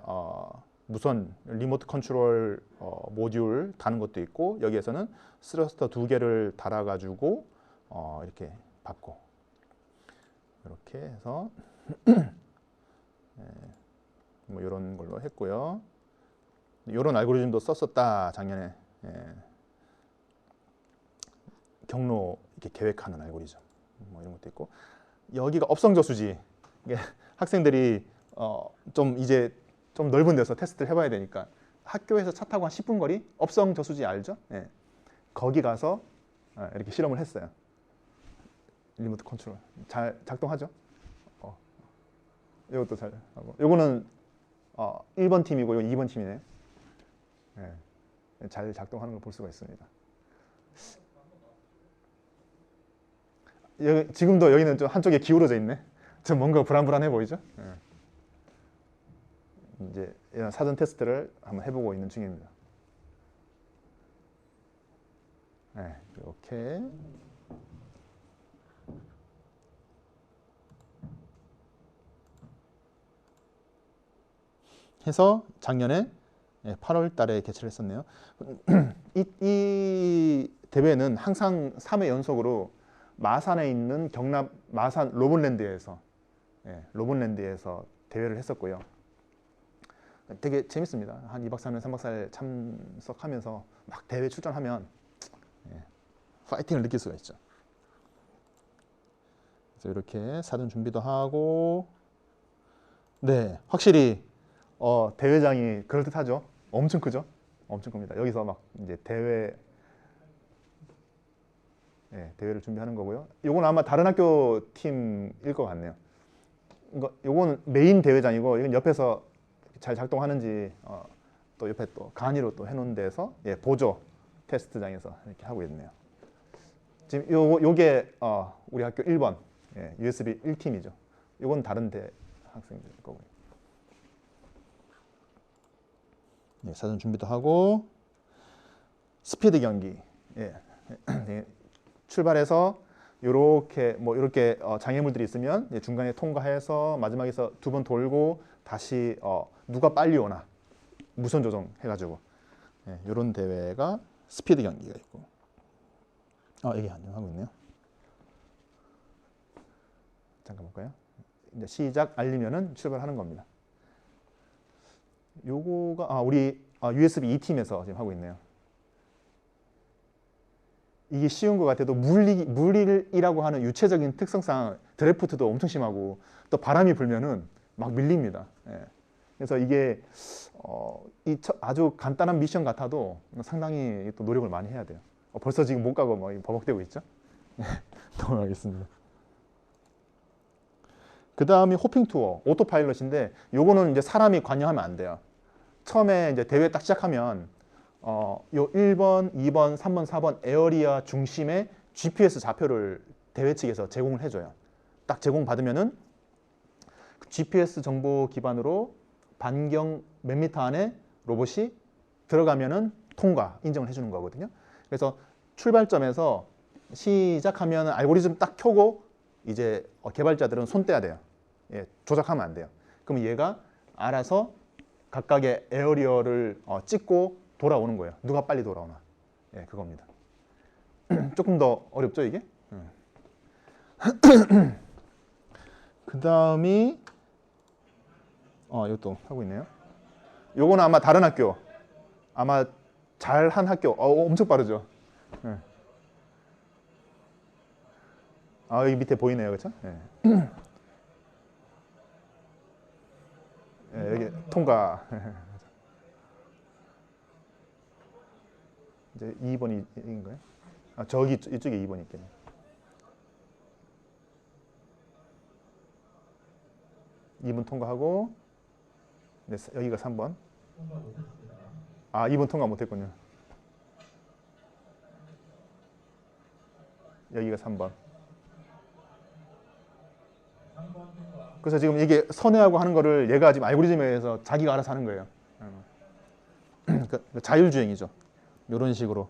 무선 리모트 컨트롤 모듈 다는 것도 있고 여기에서는 스러스터 2개를 달아가지고 이렇게 받고 이렇게 해서 뭐 이런 걸로 했고요. 이런 알고리즘도 썼었다 작년에. 경로 이렇게 계획하는 알고리즘 뭐 이런 것도 있고 여기가 업성 저수지. 이게 학생들이 좀 이제 좀 넓은 데서 테스트를 해봐야 되니까 학교에서 차 타고 한 10분 거리 업성 저수지 알죠? 거기 가서 이렇게 실험을 했어요. 리모트 컨트롤 잘 작동하죠? 이것도 잘 하고 요거는 1번 팀이고 이거 2번 팀이네. 잘 작동하는 걸 볼 수가 있습니다. 지금도 여기는 좀 한쪽에 기울어져 있네. 좀 뭔가 불안불안해 보이죠? 이제 이런 사전 테스트를 한번 해보고 있는 중입니다. 네, 이렇게 해서 작년에 8월 달에 개최를 했었네요. 이 대회는 항상 3회 연속으로 마산에 있는 경남 마산 로봇랜드에서 대회를 했었고요. 되게 재밌습니다. 한 2박 3일, 3박 4일 참석하면서 막 대회 출전하면 파이팅을 느낄 수가 있죠. 그래서 이렇게 사전 준비도 하고, 네, 확실히 대회장이 그럴듯하죠. 엄청 크죠. 엄청 큽니다. 여기서 막 이제 대회를 준비하는 거고요. 요건 아마 다른 학교 팀일 것 같네요. 요거는 메인 대회장이고, 이건 옆에서 잘 작동하는지 또 옆에 또 간이로 또 해놓은 데서 보조 테스트장에서 이렇게 하고 있네요. 지금 요게 우리 학교 1번 USB 1팀이죠. 요건 다른 대 학생들 거고요. 사전 준비도 하고 스피드 경기. 출발해서 이렇게 장애물들이 있으면 중간에 통과해서 마지막에서 2번 돌고 다시 누가 빨리 오나 무선 조정 해가지고 이런 대회가 스피드 경기가 있고. 여기 안녕하고 있네요. 잠깐 볼까요? 이제 시작 알리면은 출발하는 겁니다. 요거가 우리 USB 2팀에서 지금 하고 있네요. 이게 쉬운 것 같아도 물이라고 하는 유체적인 특성상 드래프트도 엄청 심하고 또 바람이 불면은 막 밀립니다. 그래서 이게 아주 간단한 미션 같아도 상당히 또 노력을 많이 해야 돼요. 벌써 지금 못 가고 버벅대고 있죠. 넘어가겠습니다. 그 다음이 호핑 투어, 오토파일럿인데 요거는 이제 사람이 관여하면 안 돼요. 처음에 이제 대회 딱 시작하면 요 1번, 2번, 3번, 4번 에어리어 중심에 GPS 좌표를 대회 측에서 제공을 해줘요. 딱 제공받으면은 GPS 정보 기반으로 반경 몇 미터 안에 로봇이 들어가면은 통과 인정을 해주는 거거든요. 그래서 출발점에서 시작하면 알고리즘 딱 켜고 이제 개발자들은 손 떼야 돼요. 조작하면 안 돼요. 그럼 얘가 알아서 각각의 에어리어를 찍고 돌아오는 거예요. 누가 빨리 돌아오나. 그겁니다. 조금 더 어렵죠, 이게? 그 다음이 이것도 하고 있네요. 요거는 아마 다른 학교, 아마 잘한 학교. 엄청 빠르죠. 여기 밑에 보이네요, 그렇죠? 여기 통과. 이제 2번인가요? 저기 이쪽에 2번이 있겠네요. (2번) 통과하고 여기가 3번. 2번 통과 못했군요. 여기가 3번. 그래서 지금 이게 선회하고 하는 거를 얘가 지금 알고리즘에 의해서 자기가 알아서 하는 거예요. 자율주행이죠. 이런 식으로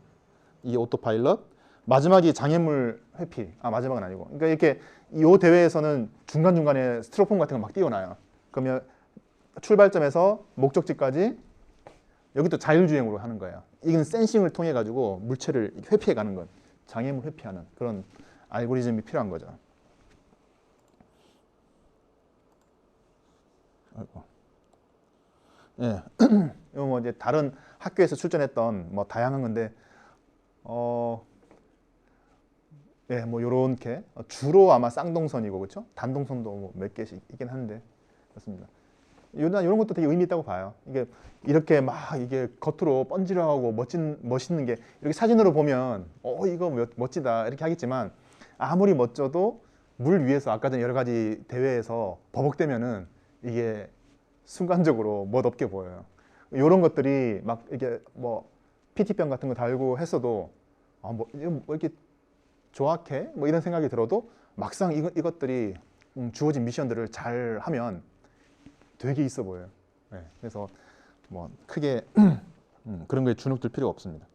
이 오토파일럿. 마지막이 장애물 회피. 마지막은 아니고. 그러니까 이렇게 이 대회에서는 중간중간에 스티로폼 같은 거 막 띄워놔요. 그러면 출발점에서 목적지까지 여기 또 자율주행으로 하는 거예요. 이건 센싱을 통해 가지고 물체를 회피해 가는 건 장애물 회피하는 그런 알고리즘이 필요한 거죠. 이거 뭐 이제 다른 학교에서 출전했던 뭐 다양한 건데 뭐 요렇게 주로 아마 쌍동선이고 그렇죠? 단동선도 뭐 몇 개씩 있긴 한데 그렇습니다. 이런 것도 되게 의미 있다고 봐요. 이게 이렇게 막 이게 겉으로 번지르하고 멋있는 게 이렇게 사진으로 보면 이거 멋지다 이렇게 하겠지만 아무리 멋져도 물 위에서 아까 전 여러 가지 대회에서 버벅대면은 이게 순간적으로 멋없게 보여요. 이런 것들이 막 이게 뭐 PT병 같은 거 달고 했어도 뭐 이렇게 조악해? 뭐 이런 생각이 들어도 막상 이것들이 주어진 미션들을 잘 하면 되게 있어 보여요. 그래서 뭐 크게 그런 거에 주눅들 필요 없습니다.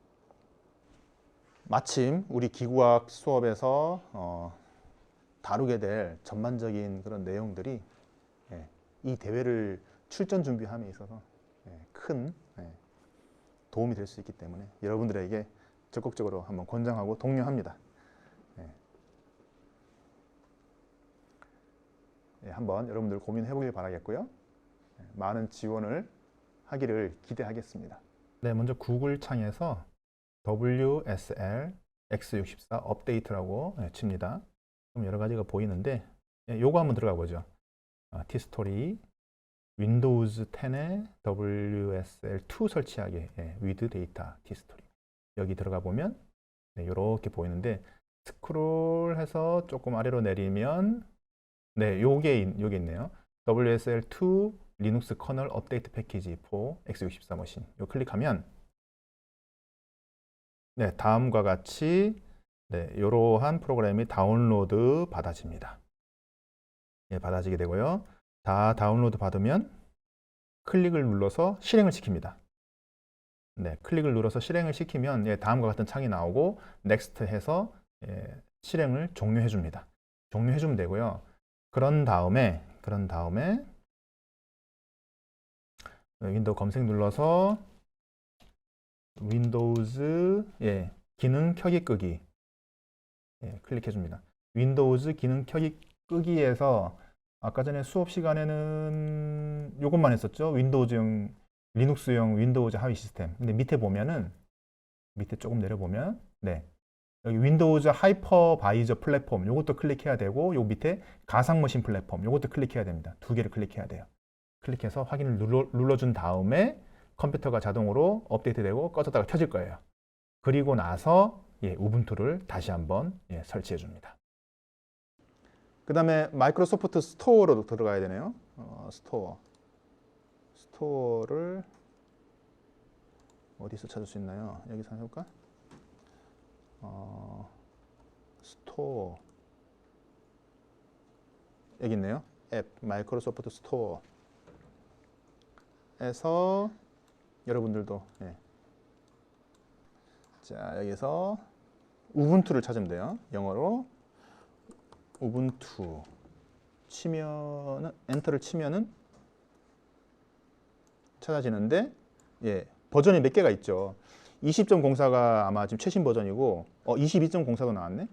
마침 우리 기구학 수업에서 다루게 될 전반적인 그런 내용들이 이 대회를 출전 준비함에 있어서 큰 도움이 될 수 있기 때문에 여러분들에게 적극적으로 한번 권장하고 독려합니다. 한번 여러분들 고민해 보길 바라겠고요. 많은 지원을 하기를 기대하겠습니다. 네, 먼저 구글 창에서 WSL x64 업데이트라고 칩니다. 그럼 여러 가지가 보이는데 요거 한번 들어가 보죠. T스토리 윈도우즈 10에 WSL2 설치하기 with 데이터 T스토리 여기 들어가 보면 이렇게 보이는데 스크롤해서 조금 아래로 내리면 요게 있네요. WSL2 리눅스 커널 업데이트 패키지 for x64 머신 요 클릭하면 다음과 같이 이러한 프로그램이 다운로드 받아집니다. 받아지게 되고요. 다 다운로드 받으면 클릭을 눌러서 실행을 시킵니다. 클릭을 눌러서 실행을 시키면 다음과 같은 창이 나오고 넥스트 해서 실행을 종료해 줍니다. 종료해 주면 되고요. 그런 다음에 윈도우 검색 눌러서 윈도우즈 기능 켜기 끄기 클릭해 줍니다. 윈도우즈 기능 켜기 끄기에서 아까 전에 수업 시간에는 이것만 했었죠. 윈도우즈용 리눅스용 윈도우즈 하위 시스템. 근데 밑에 보면은 밑에 조금 내려보면 여기 윈도우즈 하이퍼바이저 플랫폼 요것도 클릭해야 되고 요 밑에 가상 머신 플랫폼 요것도 클릭해야 됩니다. 두 개를 클릭해야 돼요. 클릭해서 확인을 눌러준 다음에 컴퓨터가 자동으로 업데이트되고 꺼졌다가 켜질 거예요. 그리고 나서 우분투를 다시 한번 설치해 줍니다. 그 다음에 마이크로소프트 스토어로 들어가야 되네요. 스토어를 어디서 찾을 수 있나요? 여기서 해볼까? 스토어 여기 있네요. 앱 마이크로소프트 스토어에서 여러분들도 자 여기서 우분투를 찾으면 돼요. 영어로 우분투 치면은 엔터를 치면은 찾아지는데 버전이 몇 개가 있죠. 20.04가 아마 지금 최신 버전이고 22.04도 나왔네.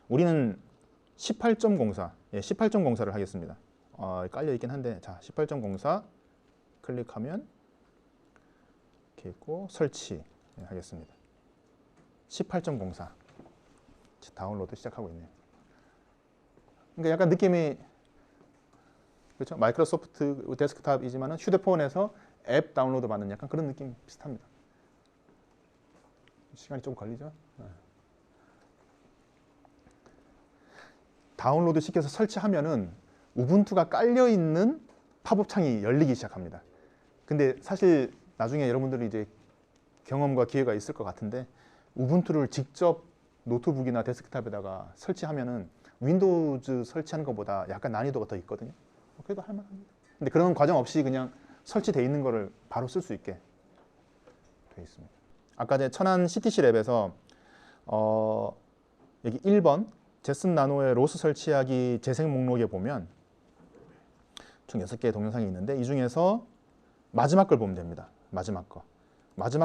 우리는 18.04 18.04를 하겠습니다. 깔려 있긴 한데 자 18.04 클릭하면 이렇게 있고 설치 하겠습니다. 18.04 다운로드 시작하고 있네요. 그러니까 약간 느낌이 그렇죠? 마이크로소프트 데스크탑이지만은 휴대폰에서 앱 다운로드 받는 약간 그런 느낌 비슷합니다. 시간이 좀 걸리죠? 다운로드 시켜서 설치하면은 우분투가 깔려 있는 팝업 창이 열리기 시작합니다. 근데 사실 나중에 여러분들이 이제 경험과 기회가 있을 것 같은데 우분투를 직접 노트북이나 데스크탑에다가 설치하면은 윈도우즈 설치하는 것보다 약간 난이도가 더 있거든요. 그래도 할만합니다. 근데 그런 과정 없이 그냥 설치되어 있는 거를 바로 쓸 수 있게 되어 있습니다. 아까 전에 천안 CTC 랩에서 여기 1번 제슨 나노의 로스 설치하기 재생 목록에 보면 총 6개의 동영상이 있는데 이 중에서 마지막 걸 보면 됩니다. 마지막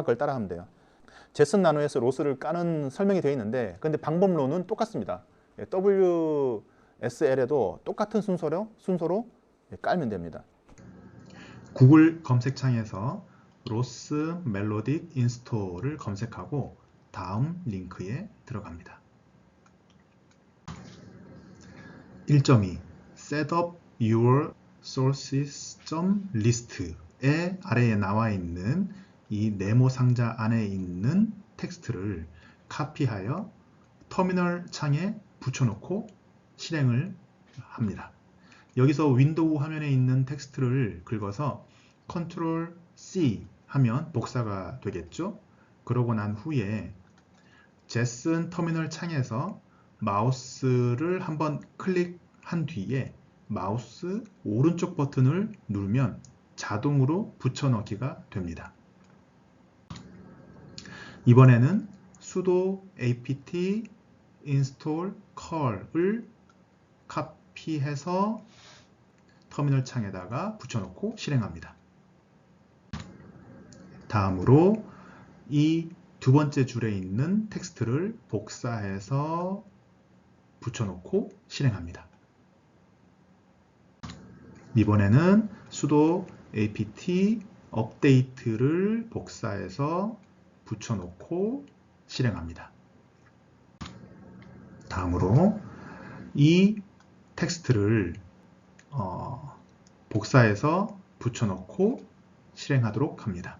걸 따라하면 돼요. 제슨 나노에서 로스를 까는 설명이 되어 있는데 근데 방법론은 똑같습니다. WSL에도 똑같은 순서로 깔면 됩니다. 구글 검색창에서 로스 멜로딕 인스톨을 검색하고 다음 링크에 들어갑니다. 1.2 Set up your sources.list의 아래에 나와 있는 이 네모 상자 안에 있는 텍스트를 카피하여 터미널 창에 붙여놓고 실행을 합니다. 여기서 윈도우 화면에 있는 텍스트를 긁어서 Ctrl C 하면 복사가 되겠죠. 그러고 난 후에 제슨 터미널 창에서 마우스를 한번 클릭한 뒤에 마우스 오른쪽 버튼을 누르면 자동으로 붙여넣기가 됩니다. 이번에는 sudo apt install curl을 카피해서 터미널 창에다가 붙여놓고 실행합니다. 다음으로 이 두 번째 줄에 있는 텍스트를 복사해서 붙여놓고 실행합니다. 이번에는 sudo apt update를 복사해서 붙여놓고 실행합니다. 다음으로 이 텍스트를 복사해서 붙여놓고 실행하도록 합니다.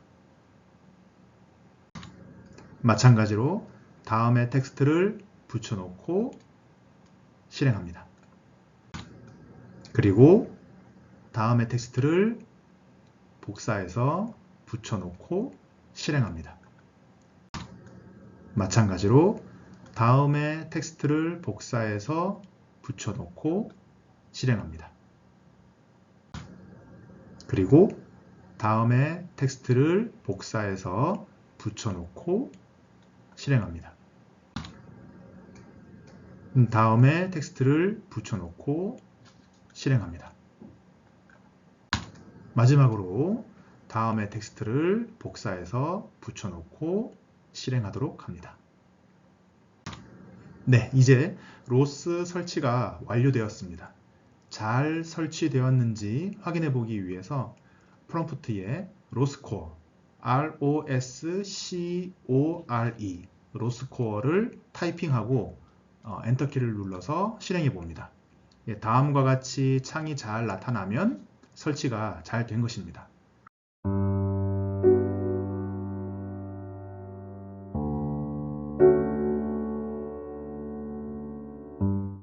마찬가지로 다음에 텍스트를 붙여놓고 실행합니다. 그리고 다음에 텍스트를 복사해서 붙여놓고 실행합니다. 마찬가지로 다음에 텍스트를 복사해서 붙여놓고 실행합니다. 그리고 다음에 텍스트를 복사해서 붙여놓고 실행합니다. 다음에 텍스트를 붙여놓고 실행합니다. 마지막으로 다음에 텍스트를 복사해서 붙여놓고 실행하도록 합니다. 네, 이제 로스 설치가 완료되었습니다. 잘 설치되었는지 확인해 보기 위해서 프롬프트에 로스코어, ROSCORE, 로스코어를 타이핑하고 엔터키를 눌러서 실행해 봅니다. 다음과 같이 창이 잘 나타나면 설치가 잘 된 것입니다.